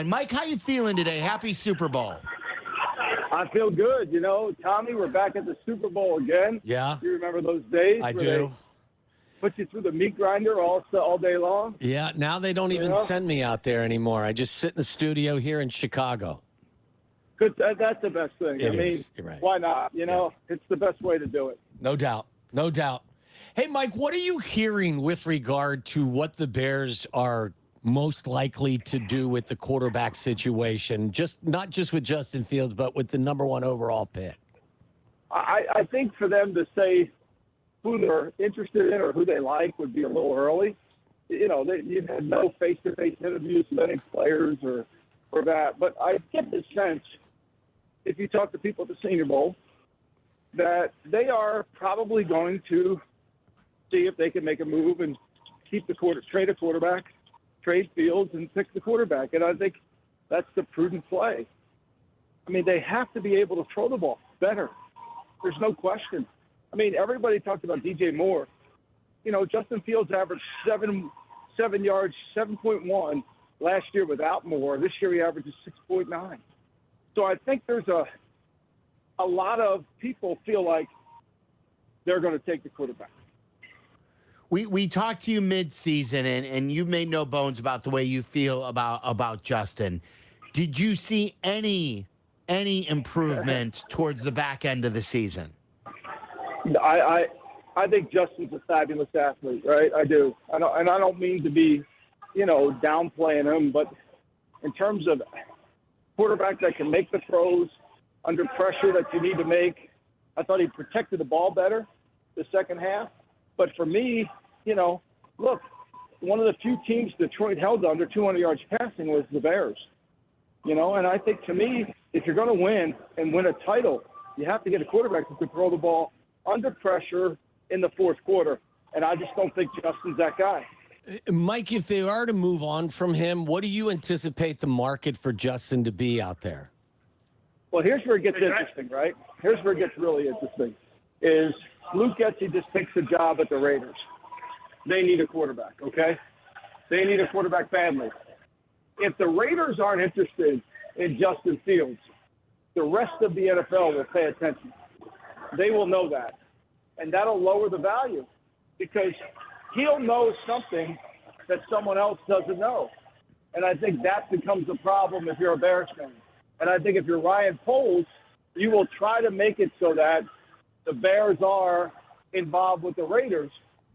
Mike, how you feeling today? Happy Super Bowl. I feel good. You know, Tommy, we're back at the Super Bowl again. Yeah. You remember those days? I where do. they put you through the meat grinder all day long? Yeah, now they don't even send me out there anymore. I just sit in the studio here in Chicago. Good. That's the best thing. It is. You're right. Why not? You know, it's the best way to do it. No doubt. No doubt. Hey, Mike, what are you hearing with regard to what the Bears are most likely to do with the quarterback situation? Not just with Justin Fields, but with the number one overall pick. I think for them to say who they're interested in or who they like would be a little early. You know, you've had no face-to-face interviews with any players or that. But I get the sense, if you talk to people at the Senior Bowl, that they are probably going to see if they can make a move and trade a quarterback, trade Fields, and pick the quarterback. And I think that's the prudent play. I mean, they have to be able to throw the ball better. There's no question. I mean, everybody talked about DJ Moore. You know, Justin Fields averaged 7 yards, 7.1 last year without Moore. This year he averages 6.9. So I think there's a lot of people feel like they're going to take the quarterback. We talked to you mid-season, and you've made no bones about the way you feel about Justin. Did you see any improvement towards the back end of the season? I think Justin's a fabulous athlete, right? I do. I don't mean to be, downplaying him, but in terms of quarterback that can make the throws under pressure that you need to make, I thought he protected the ball better the second half. But for me, look, one of the few teams Detroit held under 200 yards passing was the Bears. And I think, to me, if you're going to win and win a title, you have to get a quarterback who can throw the ball under pressure in the fourth quarter. And I just don't think Justin's that guy. Mike, if they are to move on from him, what do you anticipate the market for Justin to be out there? Well, here's where it gets interesting, right? Here's where it gets really interesting, is Luke Getsy just takes a job at the Raiders. They need a quarterback, okay? They need a quarterback badly. If the Raiders aren't interested in Justin Fields, the rest of the NFL will pay attention. They will know that. And that'll lower the value because he'll know something that someone else doesn't know. And I think that becomes a problem if you're a Bears fan. And I think if you're Ryan Poles, you will try to make it so that the Bears are involved with the Raiders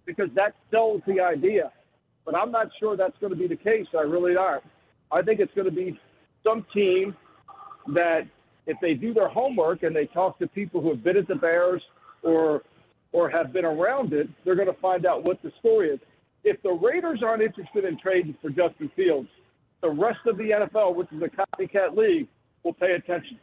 because that sells the idea. But I'm not sure that's going to be the case. I really aren't. I think it's going to be some team that if they do their homework and they talk to people who have been at the Bears or have been around it, they're going to find out what the story is. If the Raiders aren't interested in trading for Justin Fields, the rest of the NFL, which is a copycat league, will pay attention.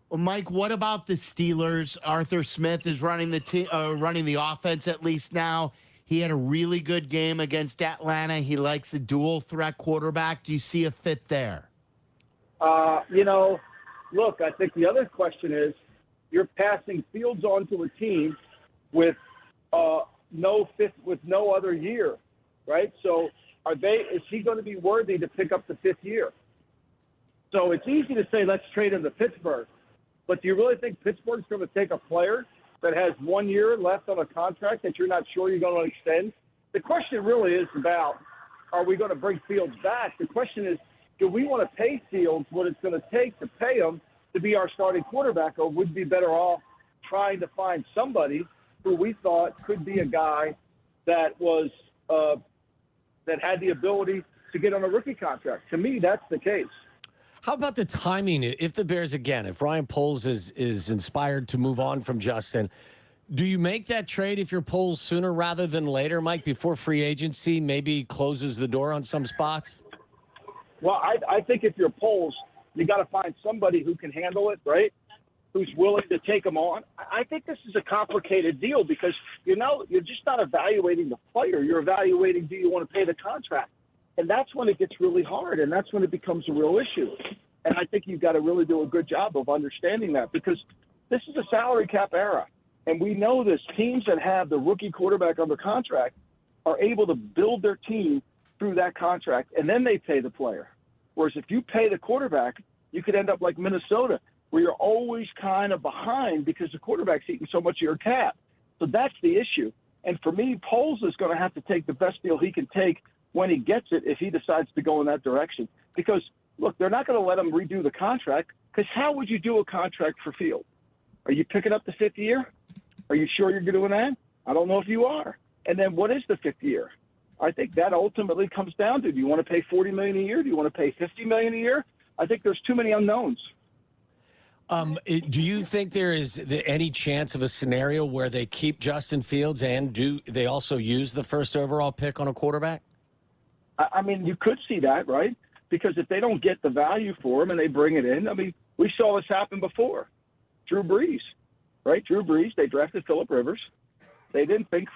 Well, Mike, what about the Steelers? Arthur Smith is running the offense at least now. He had a really good game against Atlanta. He likes a dual threat quarterback. Do you see a fit there? Look, I think the other question is you're passing Fields onto a team with no other year, right? So is he going to be worthy to pick up the fifth year? So it's easy to say, let's trade him to Pittsburgh. But do you really think Pittsburgh's going to take a player that has 1 year left on a contract that you're not sure you're going to extend? The question really is about, are we going to bring Fields back? The question is, do we want to pay Fields what it's going to take to pay him to be our starting quarterback, or would we be better off trying to find somebody who we thought could be a guy that was that had the ability to get on a rookie contract? To me, that's the case. How about the timing? If the Bears, again, if Ryan Poles is inspired to move on from Justin, do you make that trade if you're Poles sooner rather than later, Mike, before free agency maybe closes the door on some spots? Well, I think if you're Poles, you got to find somebody who can handle it, right? Who's willing to take them on. I think this is a complicated deal because, you're just not evaluating the player. You're evaluating, do you want to pay the contract? And that's when it gets really hard, and that's when it becomes a real issue. And I think you've got to really do a good job of understanding that because this is a salary cap era. And we know this. Teams that have the rookie quarterback under contract are able to build their team through that contract, and then they pay the player. Whereas if you pay the quarterback, you could end up like Minnesota, where you're always kind of behind because the quarterback's eating so much of your cap. So that's the issue. And for me, Poles is going to have to take the best deal he can take when he gets it if he decides to go in that direction. Because, look, they're not going to let him redo the contract, because how would you do a contract for Field? Are you picking up the fifth year? Are you sure you're doing that? I don't know if you are. And then what is the fifth year? I think that ultimately comes down to, do you want to pay $40 million a year? Do you want to pay $50 million a year? I think there's too many unknowns. Do you think there is any chance of a scenario where they keep Justin Fields and do they also use the first overall pick on a quarterback? I mean, you could see that, right? Because if they don't get the value for him and they bring it in, I mean, we saw this happen before. Drew Brees, right? Drew Brees, they drafted Phillip Rivers. They didn't think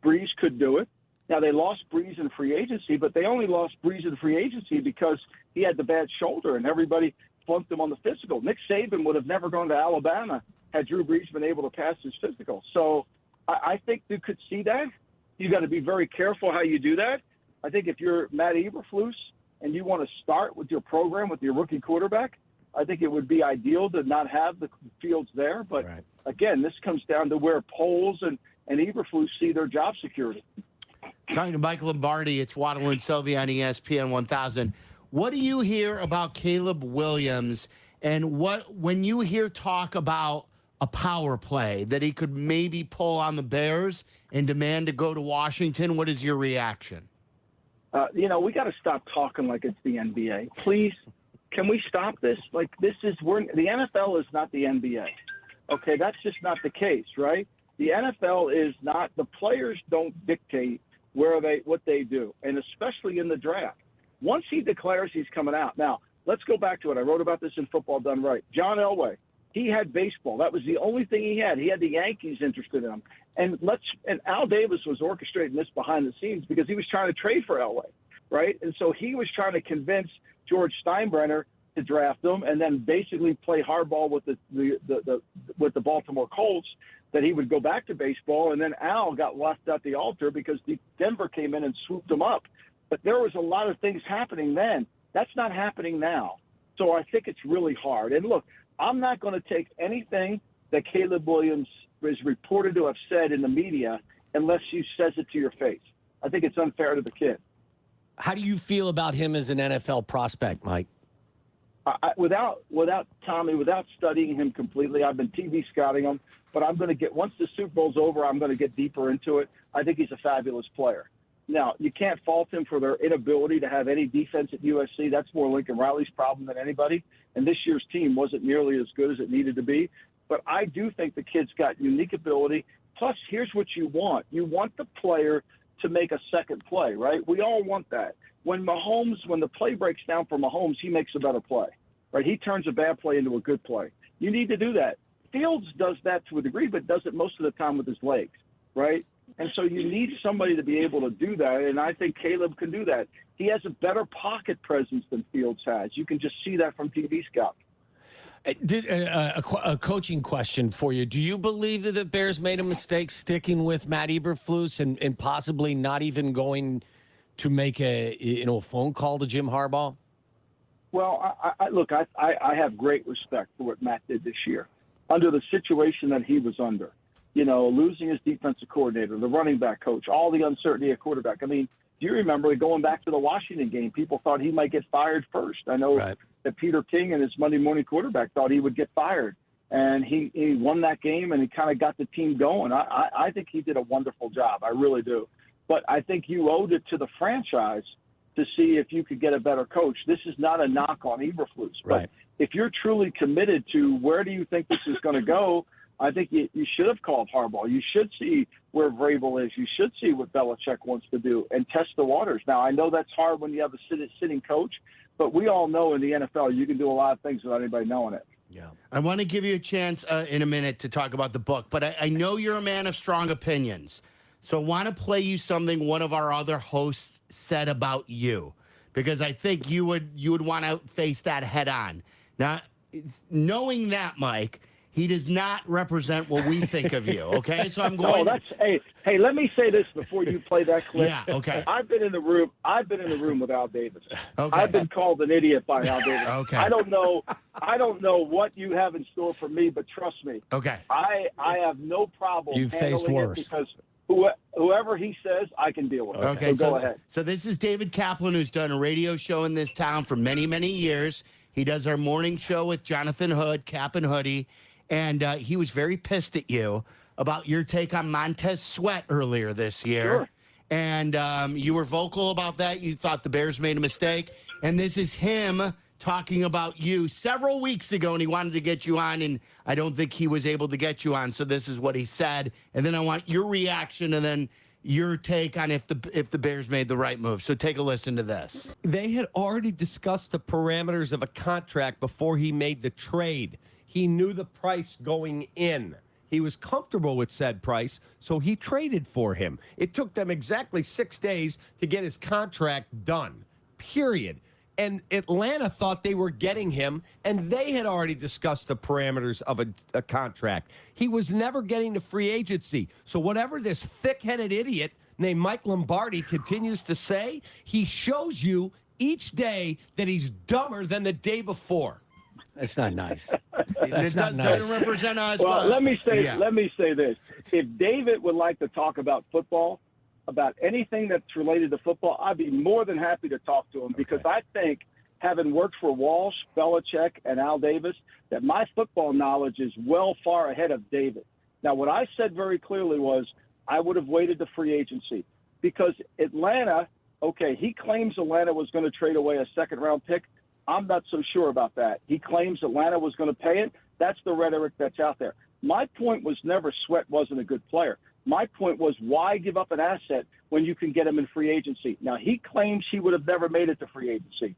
Brees could do it. Now, they lost Brees in free agency, but they only lost Brees in free agency because he had the bad shoulder and everybody flunked him on the physical. Nick Saban would have never gone to Alabama had Drew Brees been able to pass his physical. So I think you could see that. You got to be very careful how you do that. I think if you're Matt Eberflus and you want to start with your program with your rookie quarterback, I think it would be ideal to not have the Fields there. But again, this comes down to where Poles and Eberflus see their job security. Talking to Mike Lombardi, it's Waddle and Sylvia on ESPN 1000. What do you hear about Caleb Williams, and when you hear talk about a power play that he could maybe pull on the Bears and demand to go to Washington, what is your reaction? We got to stop talking like it's the NBA. Please, can we stop this? Like, the NFL is not the NBA. Okay, that's just not the case, right? The NFL is not. The players don't dictate what they do, and especially in the draft. Once he declares he's coming out. Now, let's go back to it. I wrote about this in Football Done Right. John Elway, he had baseball. That was the only thing he had. He had the Yankees interested in him. And Al Davis was orchestrating this behind the scenes because he was trying to trade for Elway, right? And so he was trying to convince George Steinbrenner to draft him and then basically play hardball with the Baltimore Colts, that he would go back to baseball. And then Al got left at the altar because Denver came in and swooped him up. But there was a lot of things happening then. That's not happening now. So I think it's really hard. And look, I'm not going to take anything that Caleb Williams is reported to have said in the media unless he says it to your face. I think it's unfair to the kid. How do you feel about him as an NFL prospect, Mike? Without studying him completely, I've been TV scouting him, but I'm going to once the Super Bowl's over, I'm going to get deeper into it. I think he's a fabulous player. Now, you can't fault him for their inability to have any defense at USC. That's more Lincoln Riley's problem than anybody. And this year's team wasn't nearly as good as it needed to be. But I do think the kid's got unique ability. Plus, here's what you want. You want the player to make a second play, right? We all want that. When the play breaks down for Mahomes, he makes a better play, right? He turns a bad play into a good play. You need to do that. Fields does that to a degree, but does it most of the time with his legs, right? And so you need somebody to be able to do that, and I think Caleb can do that. He has a better pocket presence than Fields has. You can just see that from TV Scout. A coaching question for you. Do you believe that the Bears made a mistake sticking with Matt Eberflus and possibly not even going to make a phone call to Jim Harbaugh? Well, I have great respect for what Matt did this year under the situation that he was under. Losing his defensive coordinator, the running back coach, all the uncertainty at quarterback. I mean, do you remember going back to the Washington game, people thought he might get fired first. I know that Peter King and his Monday morning quarterback thought he would get fired. And he won that game, and he kind of got the team going. I think he did a wonderful job. I really do. But I think you owed it to the franchise to see if you could get a better coach. This is not a knock on Eberflus. But if you're truly committed to where do you think this is going to go, I think you should have called Harbaugh. You should see where Vrabel is. You should see what Belichick wants to do and test the waters. Now, I know that's hard when you have a sitting coach, but we all know in the NFL you can do a lot of things without anybody knowing it. Yeah. I want to give you a chance in a minute to talk about the book, but I know you're a man of strong opinions. So I want to play you something one of our other hosts said about you, because I think you would want to face that head on. Now, knowing that, Mike, He does not represent what we think of you. Okay, so I'm Oh, going. hey. Let me say this before you play that clip. Yeah, okay. I've been in the room with Al Davis. Okay. I've been called an idiot by Al Davis. Okay. I don't know what you have in store for me, but trust me. Okay. I have no problem. You've faced handling it worse. because whoever he says, I can deal with. Okay, so go ahead. So this is David Kaplan, who's done a radio show in this town for many, many years. He does our morning show with Jonathan Hood, Cap and Hoodie, and he was very pissed at you about your take on Montez Sweat earlier this year. Sure. And you were vocal about that. You thought the Bears made a mistake. And this is him talking about you several weeks ago, and he wanted to get you on, and I don't think he was able to get you on. So this is what he said. And then I want your reaction and then your take on if the Bears made the right move. So take a listen to this. They had already discussed the parameters of a contract before he made the trade. He knew the price going in. He was comfortable with said price, so he traded for him. It took them exactly 6 days to get his contract done, period. And Atlanta thought they were getting him, and they had already discussed the parameters of a contract. He was never getting to free agency. So whatever this thick-headed idiot named Mike Lombardi continues to say, he shows you each day that he's dumber than the day before. That's not nice. That's not nice. Doesn't represent us. Well, let me say Yeah. this. If David would like to talk about football, about anything that's related to football, I'd be more than happy to talk to him because I think, having worked for Walsh, Belichick, and Al Davis, that my football knowledge is well far ahead of David. Now, what I said very clearly was I would have waited to free agency because Atlanta, okay, he claims Atlanta was going to trade away a second-round pick. I'm not so sure about that. He claims Atlanta was going to pay it. That's the rhetoric that's out there. My point was never Sweat wasn't a good player. My point was why give up an asset when you can get him in free agency? Now, he claims he would have never made it to free agency.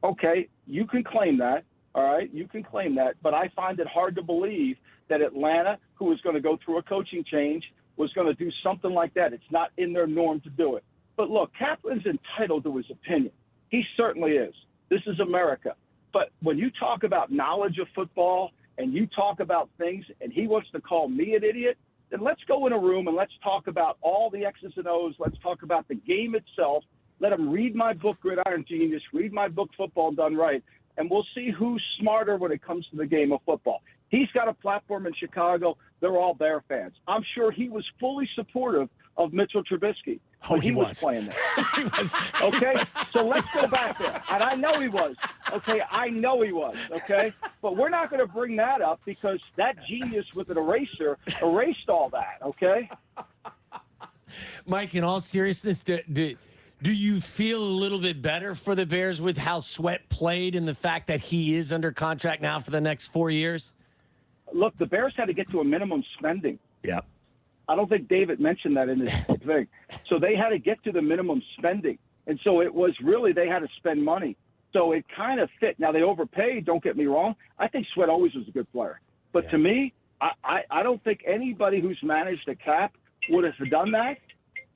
Okay, you can claim that, all right? You can claim that, but I find it hard to believe that Atlanta, who was going to go through a coaching change, was going to do something like that. It's not in their norm to do it. But look, Kaplan's entitled to his opinion. He certainly is. This is America. But when you talk about knowledge of football and you talk about things and he wants to call me an idiot, then let's go in a room and let's talk about all the X's and O's. Let's talk about the game itself. Let him read my book, Gridiron Genius, read my book, Football Done Right, and we'll see who's smarter when it comes to the game of football. He's got a platform in Chicago. They're all Bear fans. I'm sure he was fully supportive of Mitchell Trubisky when he was playing there. He was. Okay, so let's go back there. And I know he was. Okay, I know he was. Okay, but we're not going to bring that up because that genius with an eraser erased all that. Okay. Mike, in all seriousness, do you feel a little bit better for the Bears with how Sweat played and the fact that he is under contract now for the next 4 years? Look, the Bears had to get to a minimum spending. Yeah. I don't think David mentioned that in his thing. So they had to get to the minimum spending. And so it was really they had to spend money. So it kind of fit. Now, they overpaid, don't get me wrong. I think Sweat always was a good player. But to me, I don't think anybody who's managed a cap would have done that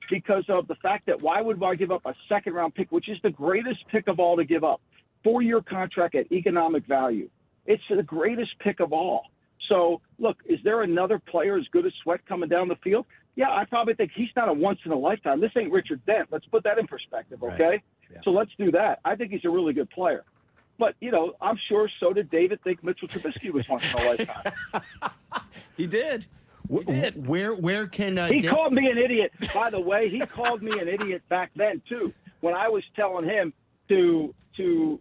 because of the fact that why would I give up a second-round pick, which is the greatest pick of all to give up? 4-year contract at economic value. It's the greatest pick of all. So, look, is there another player as good as Sweat coming down the field? Yeah, I probably think he's not a once-in-a-lifetime. This ain't Richard Dent. Let's put that in perspective, okay? Right. Yeah. So let's do that. I think he's a really good player. But, you know, I'm sure so did David think Mitchell Trubisky was once in a lifetime. He did. Where can He called me an idiot. By the way, he called me an idiot back then, too, when I was telling him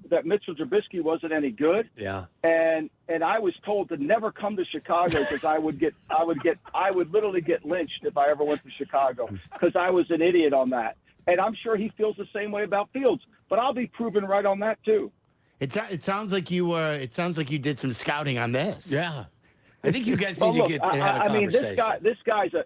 that Mitchell Trubisky wasn't any good. Yeah. And I was told to never come to Chicago because I would literally get lynched if I ever went to Chicago because I was an idiot on that. And I'm sure he feels the same way about Fields, but I'll be proven right on that too. It sounds like you did some scouting on this. Yeah. I think you guys Well, need to look, get and have a I mean, conversation.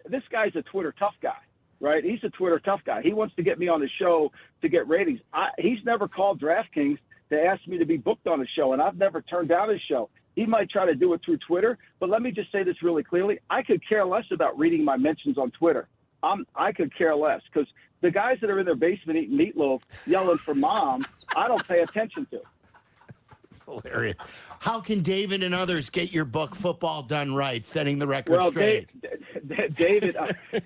this guy's a Twitter tough guy, right? He's a Twitter tough guy. He wants to get me on the show to get ratings. He's never called DraftKings to ask me to be booked on a show, and I've never turned down his show. He might try to do it through Twitter, but let me just say this really clearly. I could care less about reading my mentions on Twitter. I could care less because the guys that are in their basement eating meatloaf, yelling for mom, I don't pay attention to. hilarious. How can David and others get your book Football Done Right, setting the record Well, straight? David,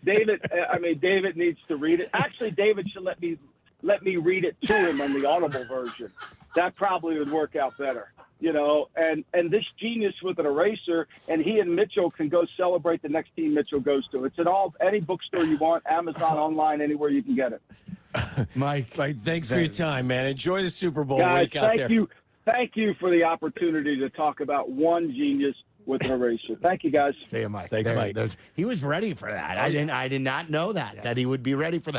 David needs to read it. Actually, David should let me read it to him on the Audible version. That probably would work out better, you know. And this genius with an eraser, and he and Mitchell can go celebrate the next team Mitchell goes to. It's in any bookstore you want, Amazon, online, anywhere you can get it. Mike, Thanks for your time, man. Enjoy the Super Bowl Guys, week out there. Thank you for the opportunity to talk about one genius with an eraser. Thank you, guys. See you, Mike. Thanks, Mike. He was ready for that. I did not know that he would be ready for that.